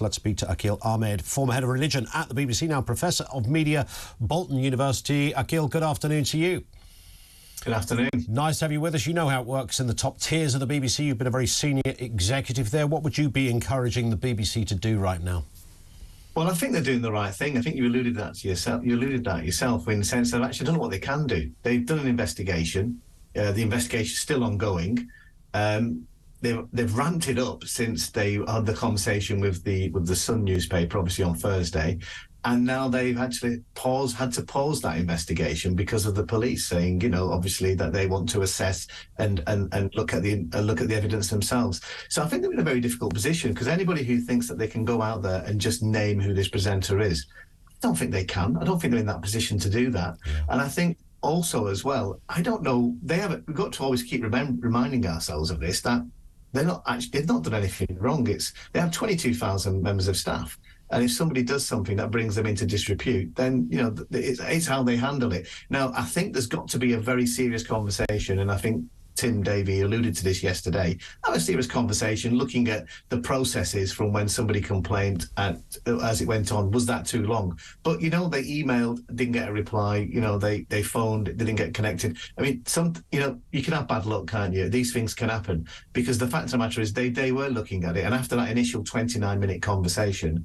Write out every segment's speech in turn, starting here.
Let's speak to Aaqil Ahmed, former head of religion at the BBC, now Professor of Media, Bolton University. Aaqil, good afternoon to you. Good afternoon. Nice to have you with us. You know how it works in the top tiers of the BBC. You've been a very senior executive there. What would you be encouraging the BBC to do right now? Well, I think they're doing the right thing. I think you alluded that yourself in the sense they've actually done what they can do. They've done an investigation. The investigation's still ongoing. They've ramped it up since they had the conversation with the Sun newspaper, obviously on Thursday, and now they've actually had to pause that investigation because of the police saying, you know, obviously that they want to assess and look at the evidence themselves. So I think they're in a very difficult position, because anybody who thinks that they can go out there and just name who this presenter is, I don't think they can. I don't think they're in that position to do that. Yeah. And I think also as well, I don't know, we've got to always keep reminding ourselves of this, that they've not done anything wrong. They have 22,000 members of staff, and if somebody does something that brings them into disrepute, then you know it's how they handle it. Now, I think there's got to be a very serious conversation, and I think Tim Davie alluded to this yesterday. Have a serious conversation looking at the processes from when somebody complained and as it went on. Was that too long? But, you know, they emailed, didn't get a reply. You know, they phoned, didn't get connected. I mean, you can have bad luck, can't you? These things can happen, because the fact of the matter is they were looking at it. And after that initial 29-minute conversation,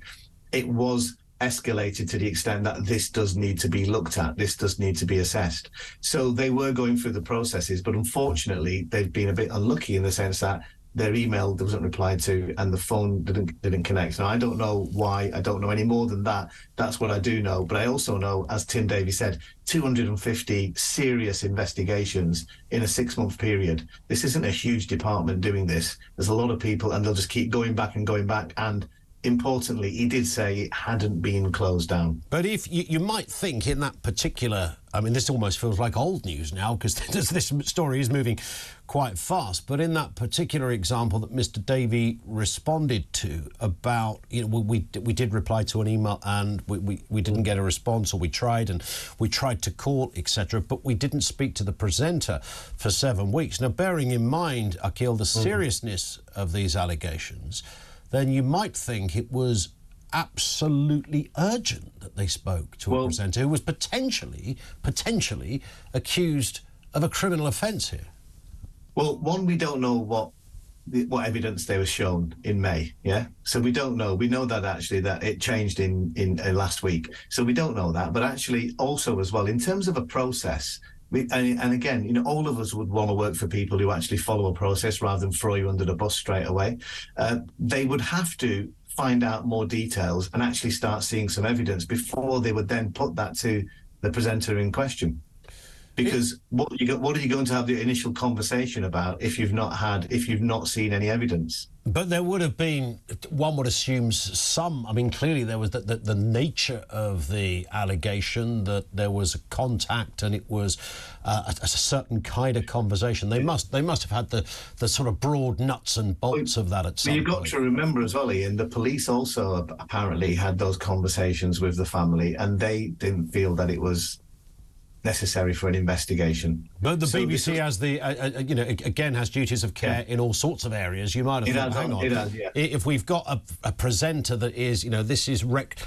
it was escalated to the extent that this does need to be looked at, this does need to be assessed. So they were going through the processes, but unfortunately they've been a bit unlucky in the sense that their email wasn't replied to and the phone didn't connect. Now, I don't know why, I don't know any more than that. That's what I do know. But I also know, as Tim Davie said, 250 serious investigations in a 6-month period. This isn't a huge department doing this. There's a lot of people, and they'll just keep going back and going back. And importantly, he did say it hadn't been closed down. But if you might think in that particular, I mean, this almost feels like old news now, because this story is moving quite fast. But in that particular example that Mr. Davie responded to about, you know, we did reply to an email and we didn't get a response, or we tried to call, etc. But we didn't speak to the presenter for 7 weeks. Now, bearing in mind, Aaqil, the seriousness of these allegations, then you might think it was absolutely urgent that they spoke to a presenter who was potentially accused of a criminal offence here. Well, one, we don't know what evidence they were shown in May, yeah? So we don't know. We know that actually that it changed in last week. So we don't know that. But actually also as well, in terms of a process, and again, you know, all of us would want to work for people who actually follow a process rather than throw you under the bus straight away. They would have to find out more details and actually start seeing some evidence before they would then put that to the presenter in question. Because what are you going to have the initial conversation about if you've not seen any evidence? But there would have been, one would assume some, I mean, clearly there was the nature of the allegation, that there was a contact and it was a certain kind of conversation. They must have had the sort of broad nuts and bolts of that at some point. You've got to remember as well, Ian, the police also apparently had those conversations with the family, and they didn't feel that it was necessary for an investigation. But the BBC has you know, again, has duties of care in all sorts of areas. You might have thought, hang on, if we've got a presenter that is, you know, this is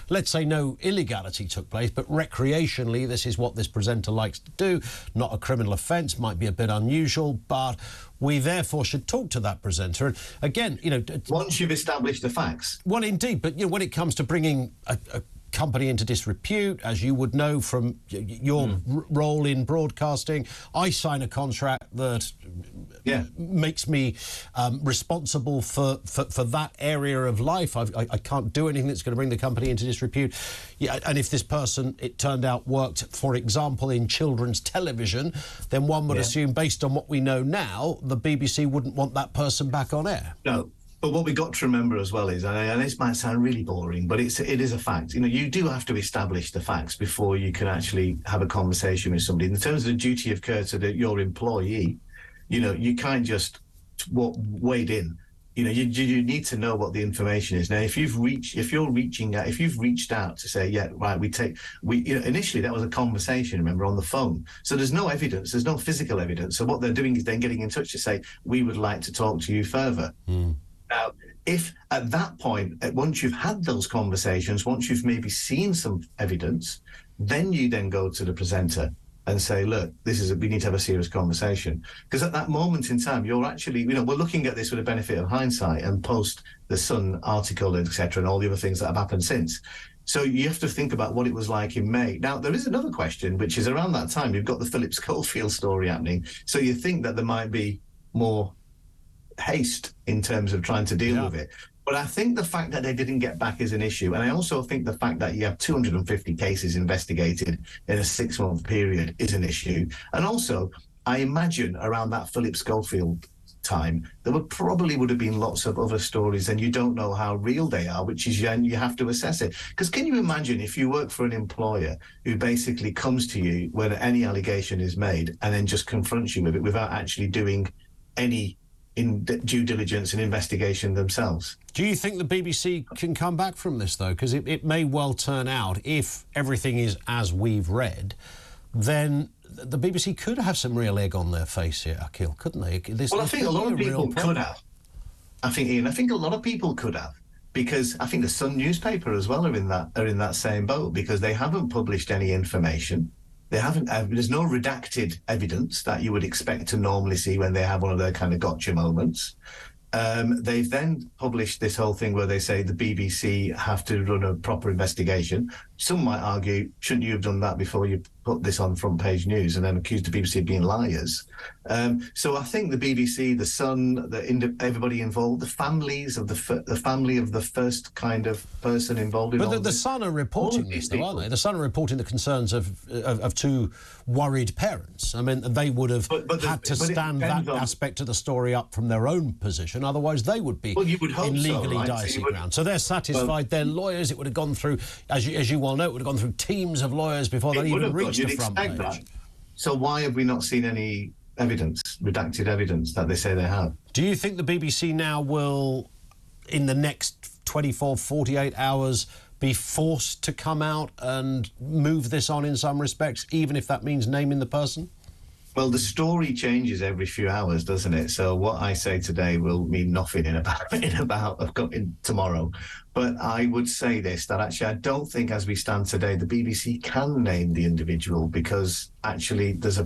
let's say no illegality took place, but recreationally, this is what this presenter likes to do, not a criminal offence, might be a bit unusual, but we therefore should talk to that presenter. And again, you know, once you've established the facts. Well, indeed, but you know, when it comes to bringing a company into disrepute, as you would know from your role in broadcasting, I sign a contract that makes me responsible for that area of life. I can't do anything that's going to bring the company into disrepute. Yeah, and if this person, it turned out, worked, for example, in children's television, then one would assume, based on what we know now, the BBC wouldn't want that person back on air. No. But what we got to remember as well is, and this might sound really boring, but it is a fact. You know, you do have to establish the facts before you can actually have a conversation with somebody. In terms of the duty of care to your employee, you know, you can't just wade in. You know, you need to know what the information is. Now, if you've reached out to say, yeah, right, you know, initially that was a conversation, remember, on the phone. So there's no evidence, there's no physical evidence. So what they're doing is then getting in touch to say, we would like to talk to you further. Now, if at that point, once you've had those conversations, once you've maybe seen some evidence, then you then go to the presenter and say, look, we need to have a serious conversation. Because at that moment in time, you're actually, we're looking at this with the benefit of hindsight and post the Sun article, etc., and all the other things that have happened since. So you have to think about what it was like in May. Now, there is another question, which is around that time, you've got the Phillips Schofield story happening. So you think that there might be more haste in terms of trying to deal with it. But I think the fact that they didn't get back is an issue. And I also think the fact that you have 250 cases investigated in a 6-month period is an issue. And also, I imagine around that Philip Schofield time, there would have been lots of other stories, and you don't know how real they are, which is you have to assess it. Because can you imagine if you work for an employer who basically comes to you when any allegation is made and then just confronts you with it without actually doing any due diligence and investigation themselves? Do you think the BBC can come back from this, though? Because it may well turn out, if everything is as we've read, then the BBC could have some real egg on their face here, Aaqil, couldn't they? I think a lot of people could have. I think, Ian, I think a lot of people could have, because I think the Sun newspaper as well are in that same boat, because they haven't published any information. They haven't. There's no redacted evidence that you would expect to normally see when they have one of their kind of gotcha moments. They've then published this whole thing where they say the BBC have to run a proper investigation. Some might argue, shouldn't you have done that before you put this on front page news, and then accused the BBC of being liars? So I think the BBC, the Sun, everybody involved, the families of the family of the first kind of person involved in all But the Sun are reporting this, though, aren't they? The Sun are reporting the concerns of two worried parents. I mean, they would have had to stand that aspect of the story up from their own position. Otherwise, they would be in legally dicey ground. So they're satisfied. Their lawyers, it would have gone through, as you well know, it would have gone through teams of lawyers before they even reached the front page. That. So why have we not seen any evidence, redacted evidence, that they say they have? Do you think the BBC now will, in the next 24, 48 hours, be forced to come out and move this on in some respects, even if that means naming the person? Well, the story changes every few hours, doesn't it? So what I say today will mean nothing in tomorrow. But I would say this, that actually I don't think, as we stand today, the BBC can name the individual, because actually the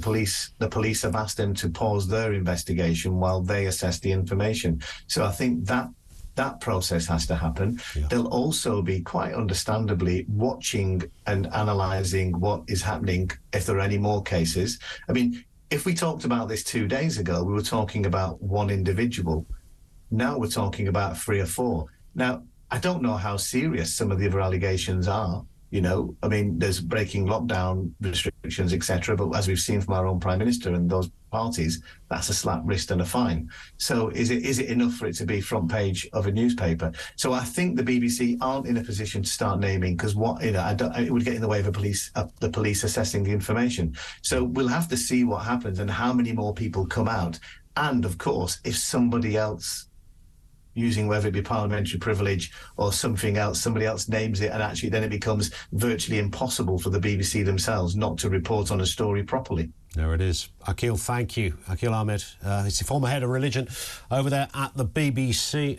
police have asked them to pause their investigation while they assess the information. So I think that process has to happen. Yeah. They'll also be, quite understandably, watching and analysing what is happening if there are any more cases. I mean, if we talked about this 2 days ago, we were talking about one individual. Now we're talking about 3 or 4. Now, I don't know how serious some of the other allegations are. I mean, there's breaking lockdown restrictions, etc. But as we've seen from our own Prime Minister and those parties, that's a slap wrist and a fine. So is it enough for it to be front page of a newspaper? So I think the BBC aren't in a position to start naming, because it would get in the way of the police assessing the information. So we'll have to see what happens and how many more people come out. And of course, if somebody else, using whether it be parliamentary privilege or something else, somebody else names it, and actually then it becomes virtually impossible for the BBC themselves not to report on a story properly. There it is. Aaqil, thank you. Aaqil Ahmed, he's the former head of religion over there at the BBC.